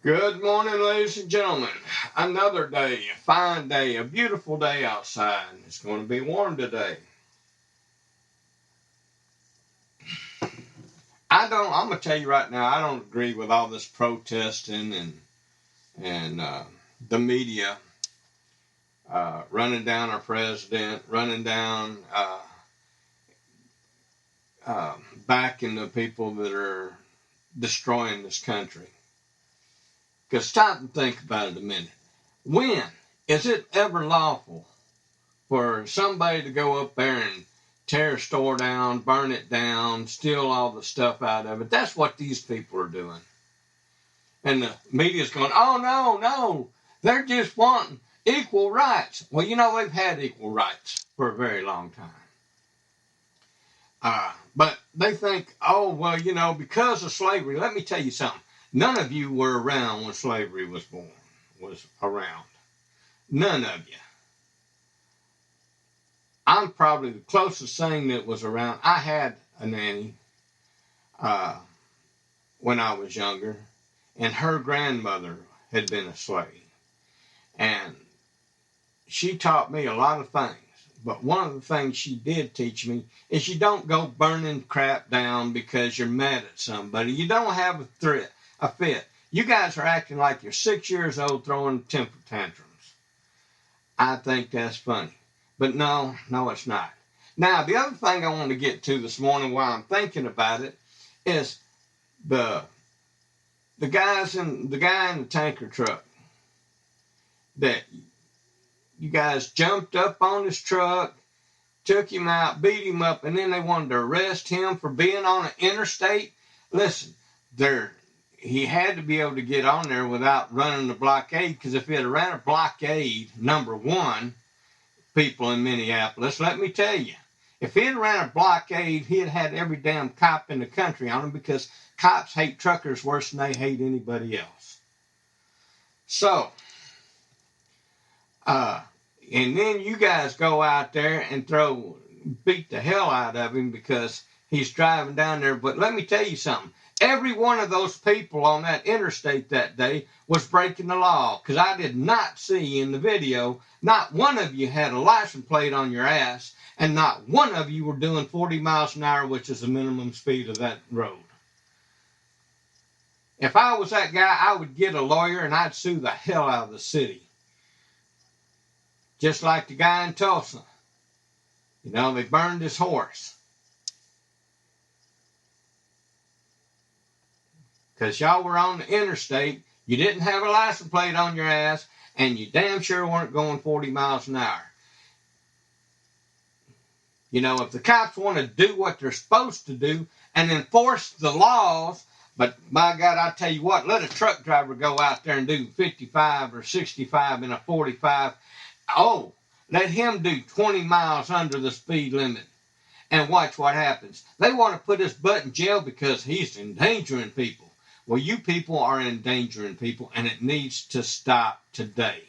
Good morning, ladies and gentlemen. Another day, a fine day, a beautiful day outside. It's going to be warm today. I'm going to tell you right now, I don't agree with all this protesting and the media running down our president, running down backing the people that are destroying this country. Because stop and think about it a minute. When is it ever lawful for somebody to go up there and tear a store down, burn it down, steal all the stuff out of it? That's what these people are doing. And the media's going, oh, no, they're just wanting equal rights. Well, they've had equal rights for a very long time. But they think, oh, well, because of slavery. Let me tell you something. None of you were around when slavery was around. None of you. I'm probably the closest thing that was around. I had a nanny when I was younger, and her grandmother had been a slave. And she taught me a lot of things. But one of the things she did teach me is you don't go burning crap down because you're mad at somebody. You don't have a fit. You guys are acting like you're 6 years old throwing temper tantrums. I think that's funny. But no, it's not. Now, the other thing I want to get to this morning while I'm thinking about it is the guy in the tanker truck that you guys jumped up on his truck, took him out, beat him up, and then they wanted to arrest him for being on an interstate. Listen, he had to be able to get on there without running the blockade, because if he had ran a blockade, number one, people in Minneapolis, let me tell you, if he had ran a blockade, he'd had every damn cop in the country on him, because cops hate truckers worse than they hate anybody else. So, and then you guys go out there and beat the hell out of him because he's driving down there. But let me tell you something. Every one of those people on that interstate that day was breaking the law, because I did not see in the video, not one of you had a license plate on your ass, and not one of you were doing 40 miles an hour, which is the minimum speed of that road. If I was that guy, I would get a lawyer and I'd sue the hell out of the city. Just like the guy in Tulsa. They burned his horse. Because y'all were on the interstate, you didn't have a license plate on your ass, and you damn sure weren't going 40 miles an hour. If the cops want to do what they're supposed to do and enforce the laws, but by God, I tell you what, let a truck driver go out there and do 55 or 65 in a 45. Oh, let him do 20 miles under the speed limit and watch what happens. They want to put his butt in jail because he's endangering people. Well, you people are endangering people, and it needs to stop today.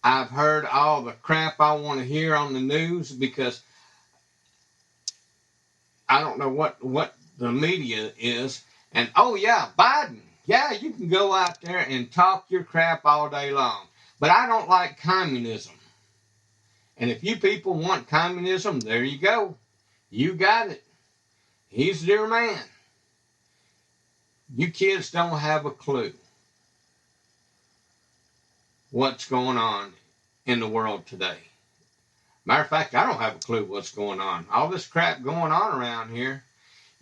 I've heard all the crap I want to hear on the news because I don't know what the media is. And, oh, yeah, Biden. Yeah, you can go out there and talk your crap all day long. But I don't like communism. And if you people want communism, there you go. You got it. He's your man. You kids don't have a clue what's going on in the world today. Matter of fact, I don't have a clue what's going on. All this crap going on around here.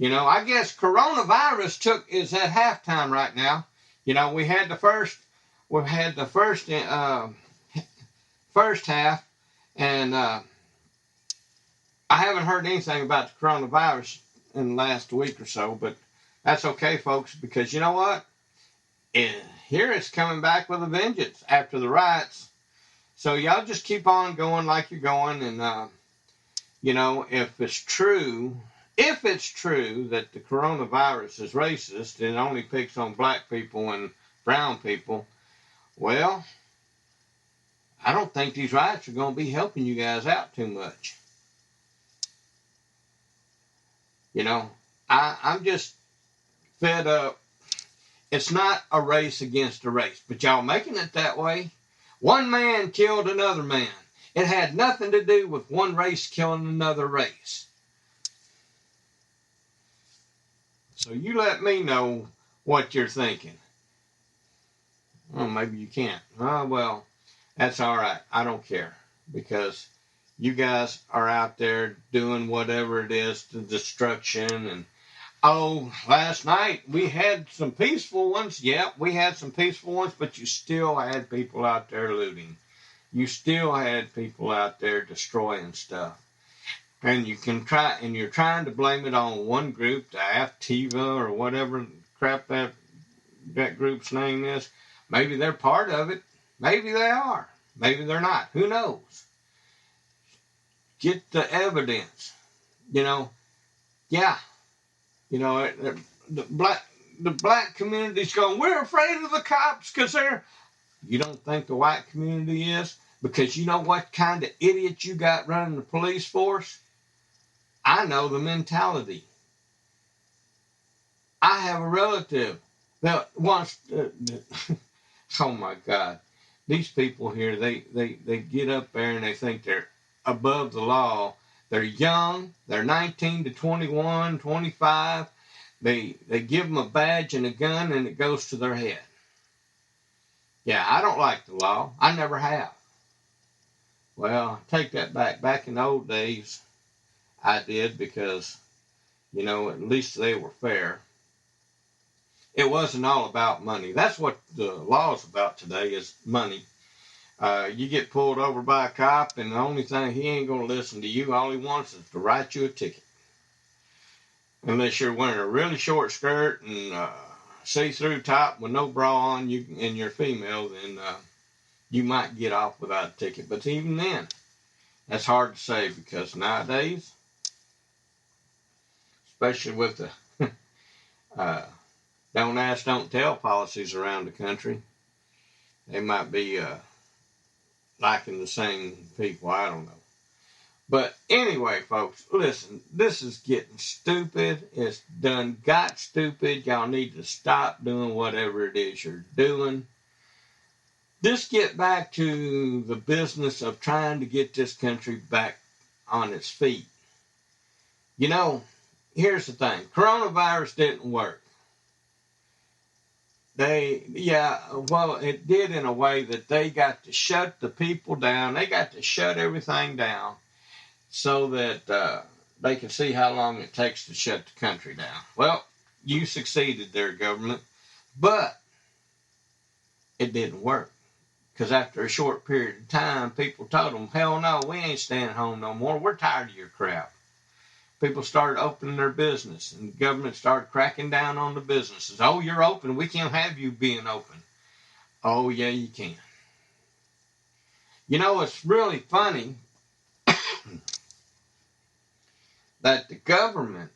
I guess coronavirus is at halftime right now. We had the first half, and I haven't heard anything about the coronavirus in the last week or so, but that's okay, folks, because you know what? Here it's coming back with a vengeance after the riots. So y'all just keep on going like you're going, and if it's true that the coronavirus is racist and only picks on black people and brown people, well, I don't think these riots are going to be helping you guys out too much. I'm just fed up. It's not a race against a race, but y'all making it that way. One man killed another man. It had nothing to do with one race killing another race. So you let me know what you're thinking. Well, maybe you can't. Oh, well, that's all right. I don't care, because you guys are out there doing whatever it is, the destruction. And oh, last night we had some peaceful ones. Yep, we had some peaceful ones, but you still had people out there looting. You still had people out there destroying stuff. And you can try, and you're trying to blame it on one group, the Aftiva or whatever crap that group's name is. Maybe they're part of it. Maybe they are. Maybe they're not. Who knows? Get the evidence. Yeah. The black community's going, we're afraid of the cops because they're... You don't think the white community is? Because you know what kind of idiot you got running the police force? I know the mentality. I have a relative that wants oh my God. These people here, they get up there and they think they're above the law. They're young. They're 19 to 21, 25. They give them a badge and a gun and it goes to their head. Yeah, I don't like the law. I never have. Well, take that back. Back in the old days, I did, because, at least they were fair. It wasn't all about money. That's what the law is about today, is money. You get pulled over by a cop, and the only thing, he ain't going to listen to you. All he wants is to write you a ticket. Unless you're wearing a really short skirt and see-through top with no bra on, and you're female, then you might get off without a ticket. But even then, that's hard to say, because nowadays, especially with the don't ask, don't tell policies around the country, they might be liking the same people. I don't know. But anyway, folks, listen, this is getting stupid. It's done got stupid. Y'all need to stop doing whatever it is you're doing. Just get back to the business of trying to get this country back on its feet. Here's the thing. Coronavirus didn't work. It did in a way that they got to shut the people down. They got to shut everything down so that they could see how long it takes to shut the country down. Well, you succeeded there, government, but it didn't work. Because after a short period of time, people told them, hell no, we ain't staying home no more. We're tired of your crap. People started opening their business, and the government started cracking down on the businesses. Oh, you're open. We can't have you being open. Oh, yeah, you can. It's really funny that the government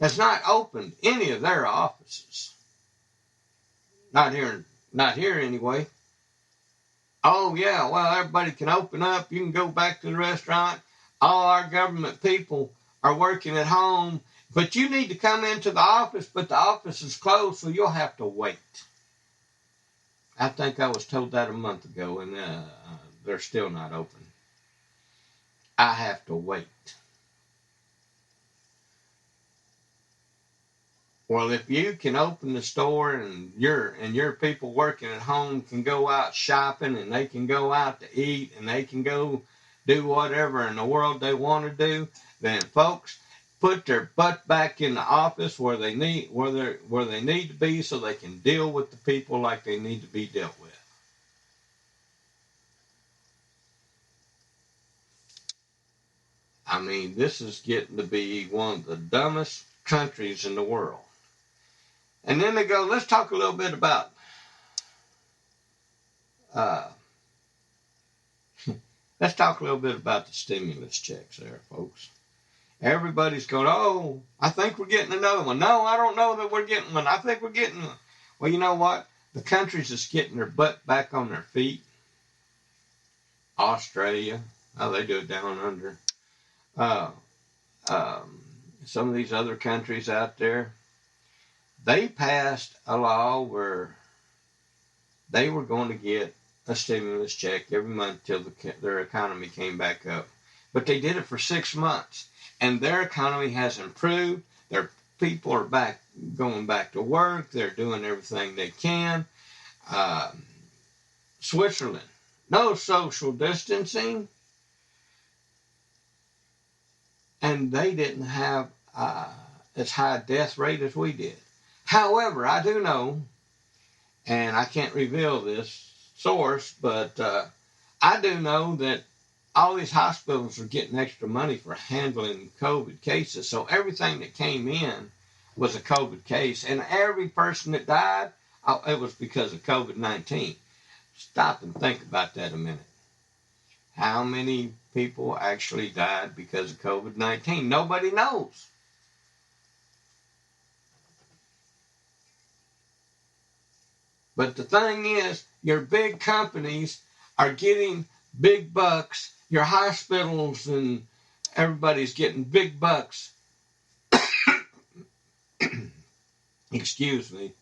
has not opened any of their offices. Not here anyway. Oh, yeah, well, everybody can open up. You can go back to the restaurant. All our government people are working at home, but you need to come into the office, but the office is closed, so you'll have to wait. I think I was told that a month ago, and they're still not open. I have to wait. Well, if you can open the store and your people working at home can go out shopping, and they can go out to eat, and they can go do whatever in the world they want to do, then folks, put their butt back in the office where they need to be, so they can deal with the people like they need to be dealt with. I mean, this is getting to be one of the dumbest countries in the world. And then they go, let's talk a little bit about the stimulus checks there, folks. Everybody's going, oh, I think we're getting another one. No, I don't know that we're getting one. I think we're getting one. Well, you know what? The countries that's getting their butt back on their feet, Australia, they do it down under. Some of these other countries out there, They passed a law where they were going to get a stimulus check every month till their economy came back up. But they did it for 6 months, and their economy has improved. Their people are going back to work. They're doing everything they can. Uh, Switzerland, no social distancing, and they didn't have as high a death rate as we did. However, I do know, and I can't reveal this source, but I do know that all these hospitals are getting extra money for handling COVID cases. So everything that came in was a COVID case, and every person that died, it was because of COVID-19. Stop and think about that a minute. How many people actually died because of COVID-19? Nobody knows. But the thing is, your big companies are getting big bucks. Your hospitals and everybody's getting big bucks, excuse me,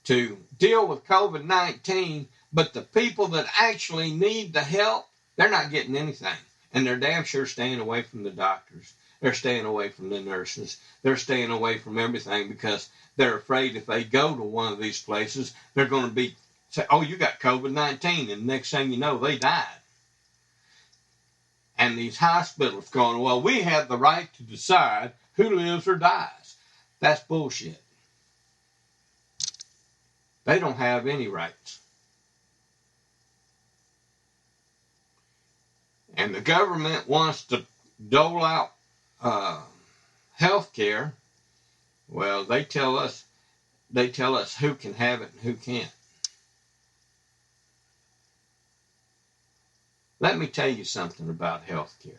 to deal with COVID-19. But the people that actually need the help, they're not getting anything. And they're damn sure staying away from the doctors. They're staying away from the nurses. They're staying away from everything because they're afraid if they go to one of these places, they're going to say, oh, you got COVID-19. And the next thing you know, they died. And these hospitals going, well, we have the right to decide who lives or dies. That's bullshit. They don't have any rights. And the government wants to dole out health care. Well, they tell us who can have it and who can't. Let me tell you something about health care.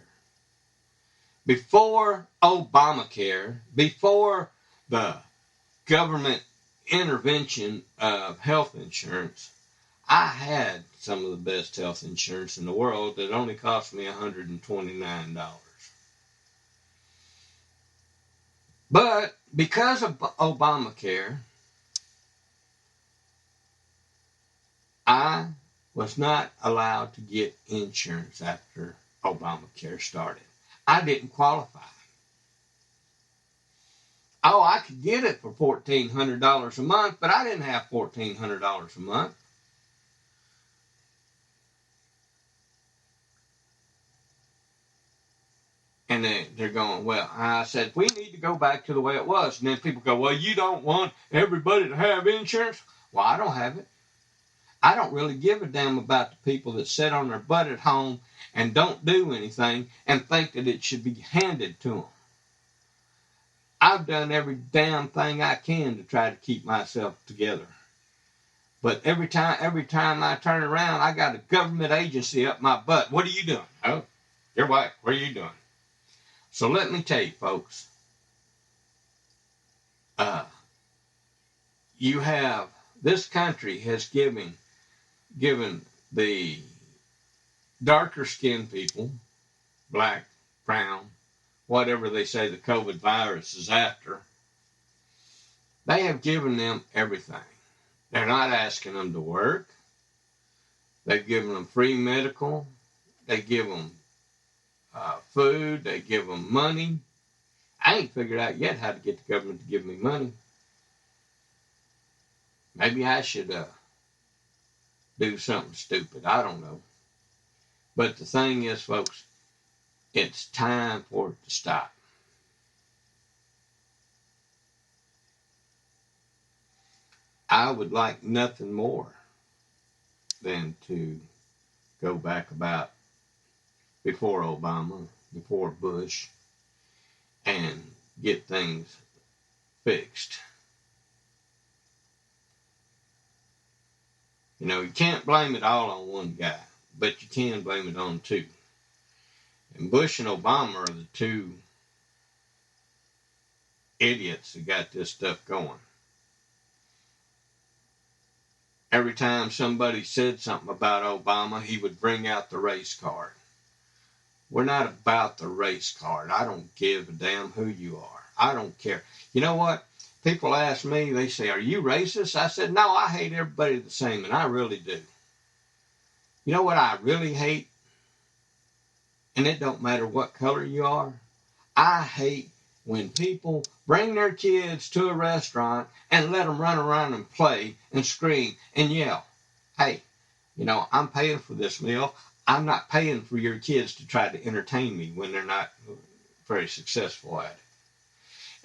Before Obamacare, before the government intervention of health insurance, I had some of the best health insurance in the world that only cost me $129. But because of Obamacare, I was not allowed to get insurance after Obamacare started. I didn't qualify. Oh, I could get it for $1,400 a month, but I didn't have $1,400 a month. And they're going, well, I said, we need to go back to the way it was. And then people go, well, you don't want everybody to have insurance? Well, I don't have it. I don't really give a damn about the people that sit on their butt at home and don't do anything and think that it should be handed to them. I've done every damn thing I can to try to keep myself together. But every time I turn around, I got a government agency up my butt. What are you doing? Oh, your wife. What are you doing? So let me tell you, folks. You have, this country has given the darker skinned people, black, brown, whatever they say the COVID virus is after, they have given them everything. They're not asking them to work. They've given them free medical. They give them food. They give them money. I ain't figured out yet how to get the government to give me money. Maybe I should do something stupid. I don't know. But the thing is, folks, it's time for it to stop. I would like nothing more than to go back about before Obama, before Bush, and get things fixed. You know, you can't blame it all on one guy, but you can blame it on two. And Bush and Obama are the two idiots that got this stuff going. Every time somebody said something about Obama, he would bring out the race card. We're not about the race card. I don't give a damn who you are. I don't care. You know what? People ask me, they say, are you racist? I said, no, I hate everybody the same, and I really do. You know what I really hate? And it don't matter what color you are. I hate when people bring their kids to a restaurant and let them run around and play and scream and yell. Hey, I'm paying for this meal. I'm not paying for your kids to try to entertain me when they're not very successful at it.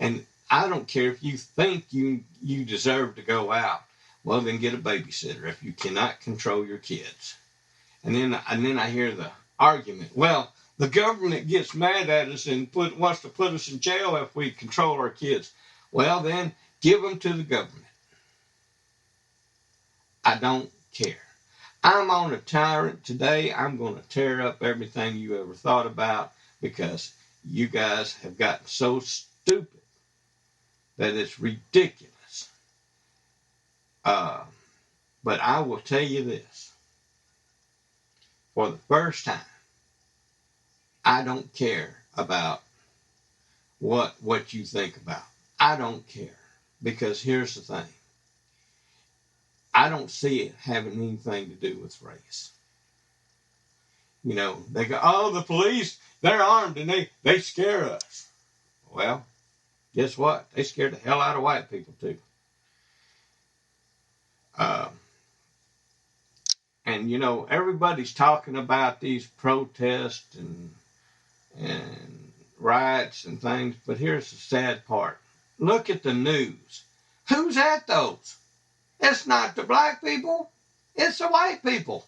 And I don't care if you think you deserve to go out. Well, then get a babysitter if you cannot control your kids. And then I hear the argument. Well, the government gets mad at us and wants to put us in jail if we control our kids. Well, then give them to the government. I don't care. I'm on a tyrant today. I'm going to tear up everything you ever thought about because you guys have gotten so stupid that it's ridiculous. But I will tell you this. For the first time, I don't care about what you think about. I don't care. Because here's the thing. I don't see it having anything to do with race. They go, oh, the police, they're armed and they scare us. Well, guess what? They scared the hell out of white people too. And everybody's talking about these protests and riots and things, but here's the sad part. Look at the news. Who's at those? It's not the black people. It's the white people.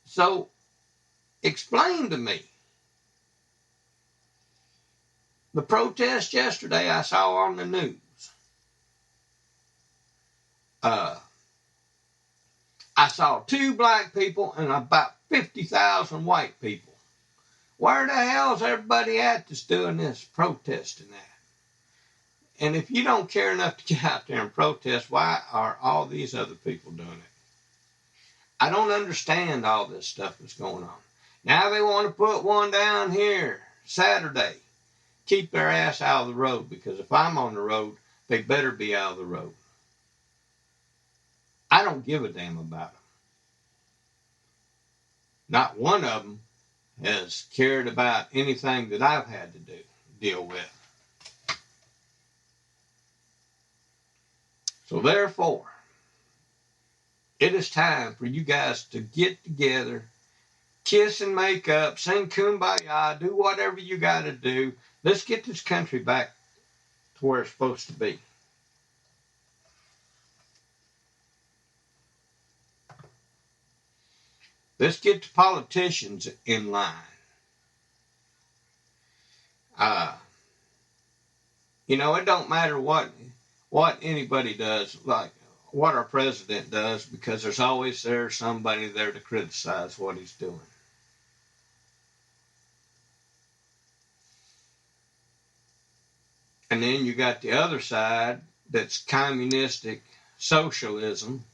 So, explain to me. The protest yesterday I saw on the news. I saw 2 black people and about 50,000 white people. Where the hell is everybody at that's doing this protesting that? And if you don't care enough to get out there and protest, why are all these other people doing it? I don't understand all this stuff that's going on. Now they want to put one down here Saturday. Keep their ass out of the road, because if I'm on the road, they better be out of the road. I don't give a damn about them. Not one of them has cared about anything that I've had to deal with. So therefore, it is time for you guys to get together, kiss and make up, sing Kumbaya, do whatever you got to do. Let's get this country back to where it's supposed to be. Let's get the politicians in line. It don't matter what anybody does, like what our president does, because there's always somebody there to criticize what he's doing. And then you got the other side that's communistic socialism.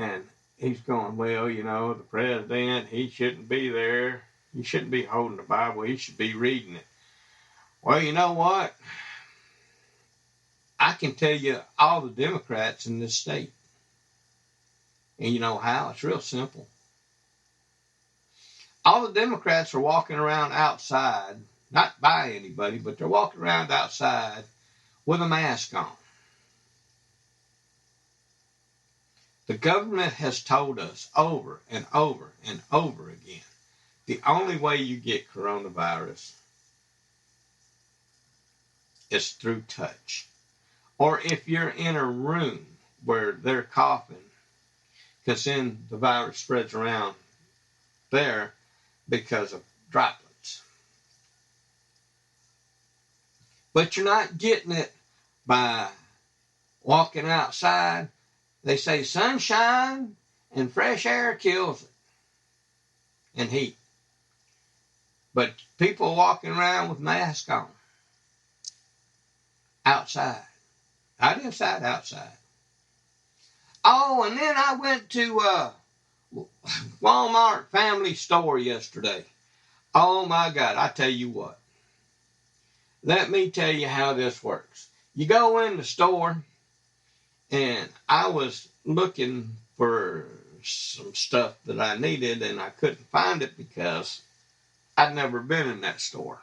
And he's going, well, the president, he shouldn't be there. He shouldn't be holding the Bible. He should be reading it. Well, you know what? I can tell you all the Democrats in this state. And you know how? It's real simple. All the Democrats are walking around outside, not by anybody, but they're walking around outside with a mask on. The government has told us over and over and over again, the only way you get coronavirus is through touch. Or if you're in a room where they're coughing, because then the virus spreads around there because of droplets. But you're not getting it by walking outside. They say sunshine and fresh air kills it, and heat. But people walking around with masks on. Outside. Not inside, outside. Oh, and then I went to Walmart Family Store yesterday. Oh my God, I tell you what. Let me tell you how this works. You go in the store, and I was looking for some stuff that I needed, and I couldn't find it because I'd never been in that store.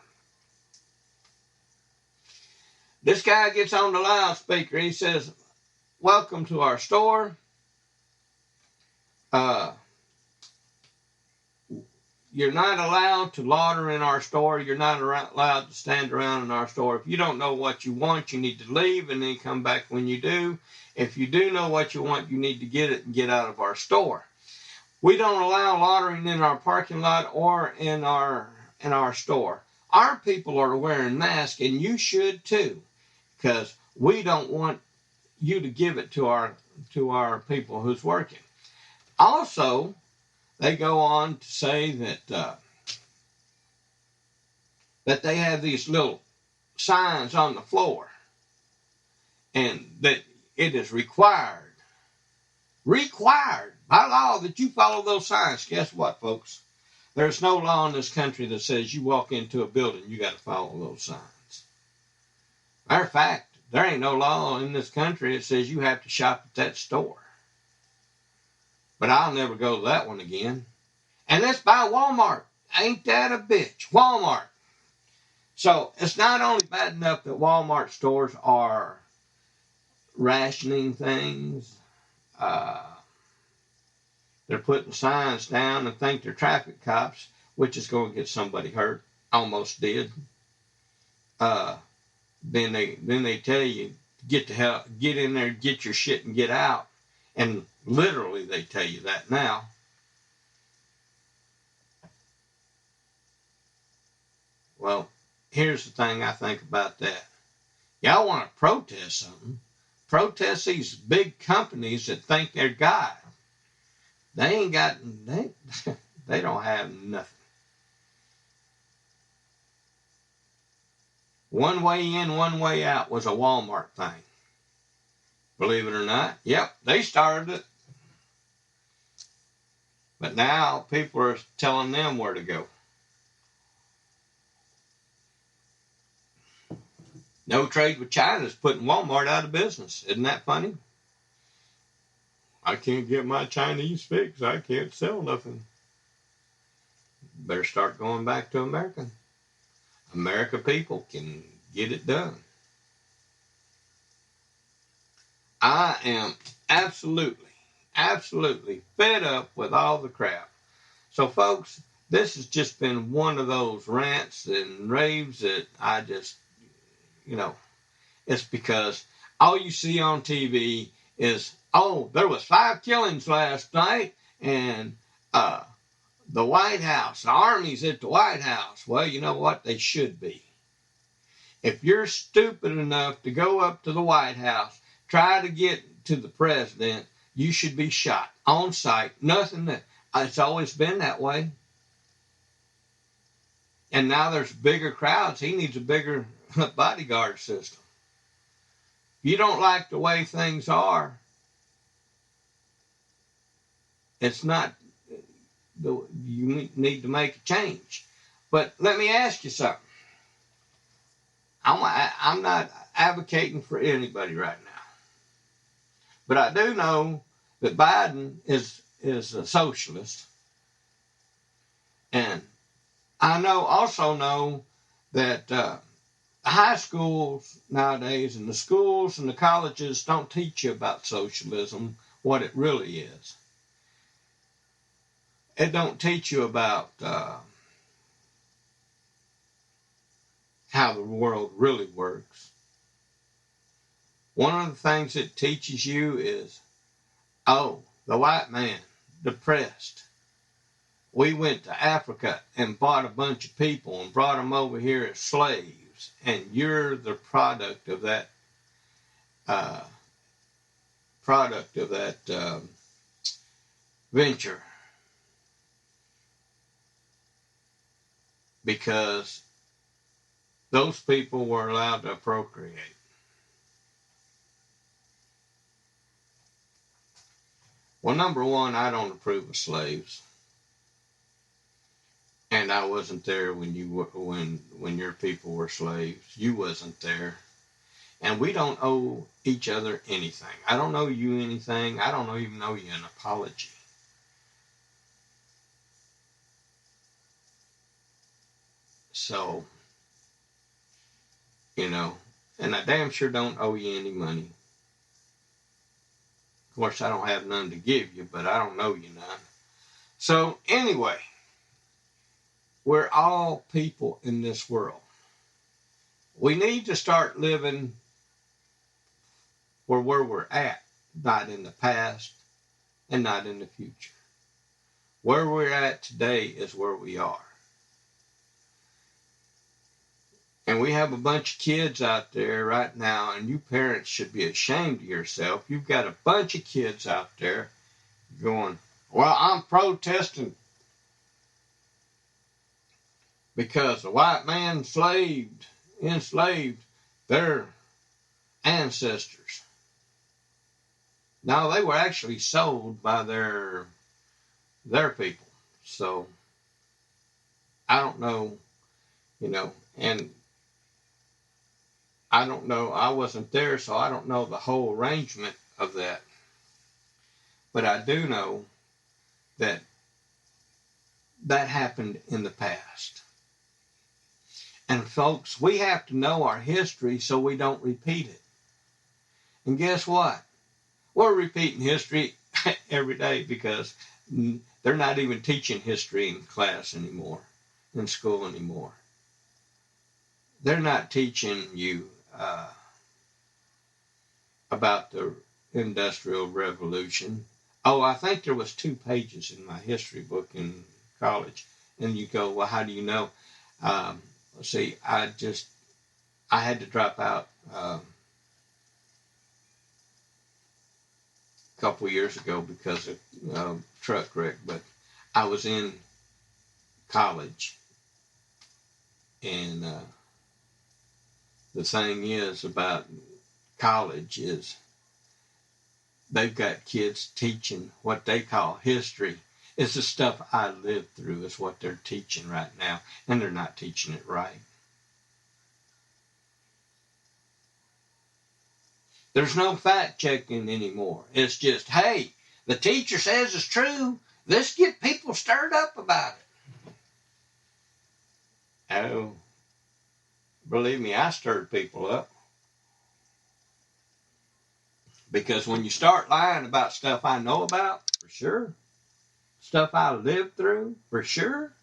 This guy gets on the loudspeaker. He says, "Welcome to our store. Uh, you're not allowed to loiter in our store. You're not allowed to stand around in our store. If you don't know what you want, you need to leave and then come back when you do. If you do know what you want, you need to get it and get out of our store. We don't allow loitering in our parking lot or in our store. Our people are wearing masks, and you should too, because we don't want you to give it to our people who's working." Also, they go on to say that they have these little signs on the floor, and that it is required by law that you follow those signs. Guess what, folks? There's no law in this country that says you walk into a building, you got to follow those signs. Matter of fact, there ain't no law in this country that says you have to shop at that store. But I'll never go to that one again. And that's by Walmart. Ain't that a bitch? Walmart. So it's not only bad enough that Walmart stores are rationing things. They're putting signs down and think they're traffic cops, which is going to get somebody hurt. Almost did. Then they tell you, get in there, get your shit and get out. And literally they tell you that now. Well, here's the thing I think about that. Y'all want to protest something. Protest these big companies that think they're God. They ain't got, they don't have nothing. One way in, one way out was a Walmart thing. Believe it or not. Yep, they started it. But now people are telling them where to go. No trade with China is putting Walmart out of business. Isn't that funny? I can't get my Chinese fix. I can't sell nothing. Better start going back to America. America people can get it done. I am absolutely fed up with all the crap. So, folks, this has just been one of those rants and raves that I just, it's because all you see on TV is, oh, there was 5 killings last night, and the White House, the Army's at the White House. Well, you know what? They should be. If you're stupid enough to go up to the White House, try to get to the president, you should be shot on sight. Nothing that, it's always been that way. And now there's bigger crowds. He needs a bigger bodyguard system. If you don't like the way things are, it's not, you need to make a change. But let me ask you something. I'm not advocating for anybody right now. But I do know that Biden is a socialist. And I also know that the high schools nowadays and the schools and the colleges don't teach you about socialism, what it really is. It don't teach you about how the world really works. One of the things it teaches you is, oh, the white man, depressed. We went to Africa and bought a bunch of people and brought them over here as slaves, and you're the product of that venture, because those people were allowed to procreate. Well, number one, I don't approve of slaves. And I wasn't there when when your people were slaves. You wasn't there. And we don't owe each other anything. I don't owe you anything. I don't even owe you an apology. So, you know, and I damn sure don't owe you any money. Of course, I don't have none to give you, but I don't owe you none. So, anyway, we're all people in this world. We need to start living where we're at, not in the past and not in the future. Where we're at today is where we are. And we have a bunch of kids out there right now, and you parents should be ashamed of yourself. You've got a bunch of kids out there going, well, I'm protesting because the white man enslaved their ancestors. No, they were actually sold by their people. So I don't know, and I don't know. I wasn't there, so I don't know the whole arrangement of that. But I do know that happened in the past. And folks, we have to know our history so we don't repeat it. And guess what? We're repeating history every day because they're not even teaching history in class anymore, in school anymore. They're not teaching you about the Industrial Revolution. Oh, I think there was 2 pages in my history book in college. And you go, well, how do you know? See, I had to drop out a couple years ago because of truck wreck, but I was in college, and the thing is about college is they've got kids teaching what they call history. It's the stuff I lived through is what they're teaching right now, and they're not teaching it right. There's no fact checking anymore. It's just, hey, the teacher says it's true. Let's get people stirred up about it. Oh, believe me, I stirred people up. Because when you start lying about stuff I know about, for sure, stuff I lived through, for sure,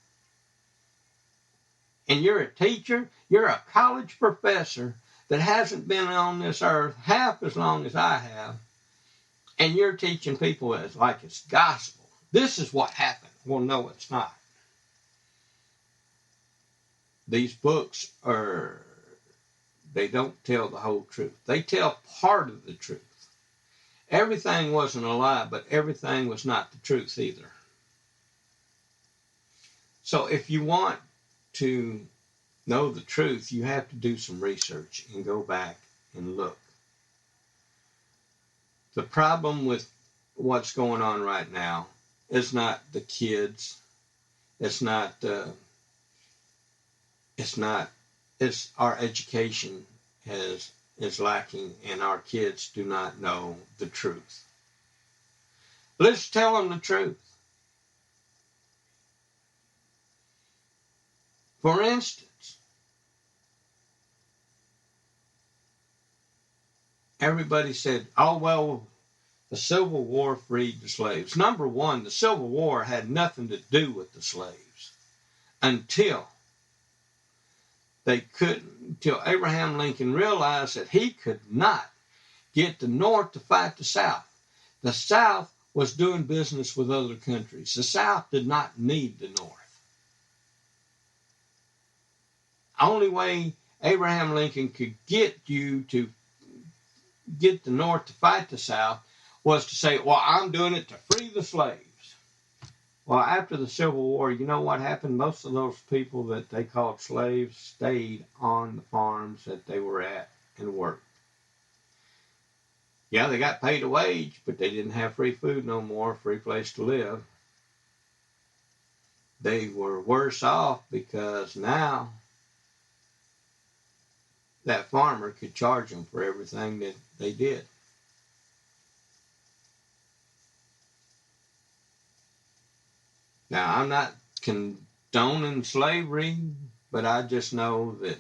and you're a teacher, you're a college professor that hasn't been on this earth half as long as I have, and you're teaching people as like it's gospel. This is what happened. Well, no, it's not. These books they don't tell the whole truth. They tell part of the truth. Everything wasn't a lie, but everything was not the truth either. So if you want to know the truth, you have to do some research and go back and look. The problem with what's going on right now is not the kids. It's our education is lacking, and our kids do not know the truth. Let's tell them the truth. For instance, everybody said, oh, well, the Civil War freed the slaves. Number one, the Civil War had nothing to do with the slaves until Abraham Lincoln realized that he could not get the North to fight the South. The South was doing business with other countries. The South did not need the North. Only way Abraham Lincoln could get you to get the North to fight the South was to say, well, I'm doing it to free the slaves. Well, after the Civil War, you know what happened? Most of those people that they called slaves stayed on the farms that they were at and worked. Yeah, they got paid a wage, but they didn't have free food no more, free place to live. they were worse off because now that farmer could charge them for everything that they did. Now, I'm not condoning slavery, but I just know that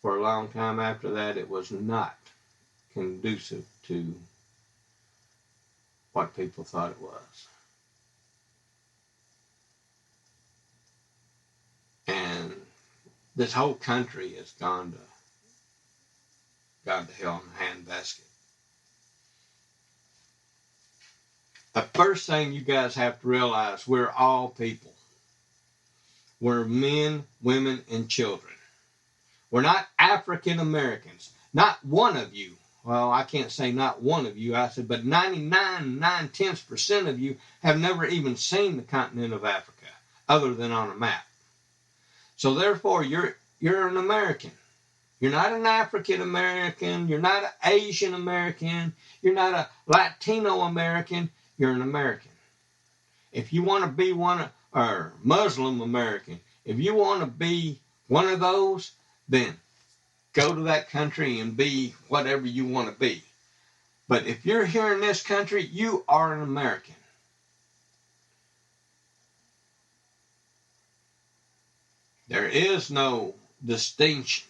for a long time after that, it was not conducive to what people thought it was. And this whole country has gone to hell in a handbasket. The first thing you guys have to realize, we're all people. We're men, women, and children. We're not African Americans. Not one of you. Well, I can't say not one of you. I said, but 99.9% of you have never even seen the continent of Africa, other than on a map. So therefore, you're an American. You're not an African American. You're not an Asian American. You're not a Latino American. You're an American. If you want to be or Muslim American, if you want to be one of those, then go to that country and be whatever you want to be. But if you're here in this country, you are an American. There is no distinction.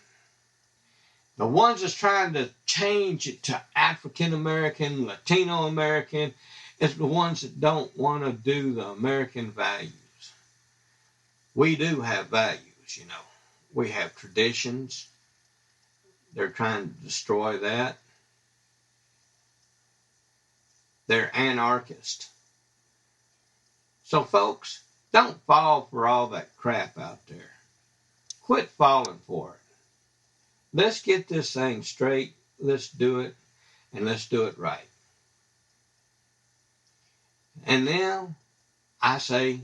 The ones that's trying to change it to African American, Latino American, is the ones that don't want to do the American values. We do have values, you know. We have traditions. They're trying to destroy that. They're anarchists. So, folks, don't fall for all that crap out there. Quit falling for it. Let's get this thing straight. Let's do it, and let's do it right. And now, I say,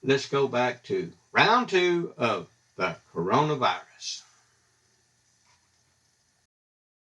let's go back to round 2 of the coronavirus.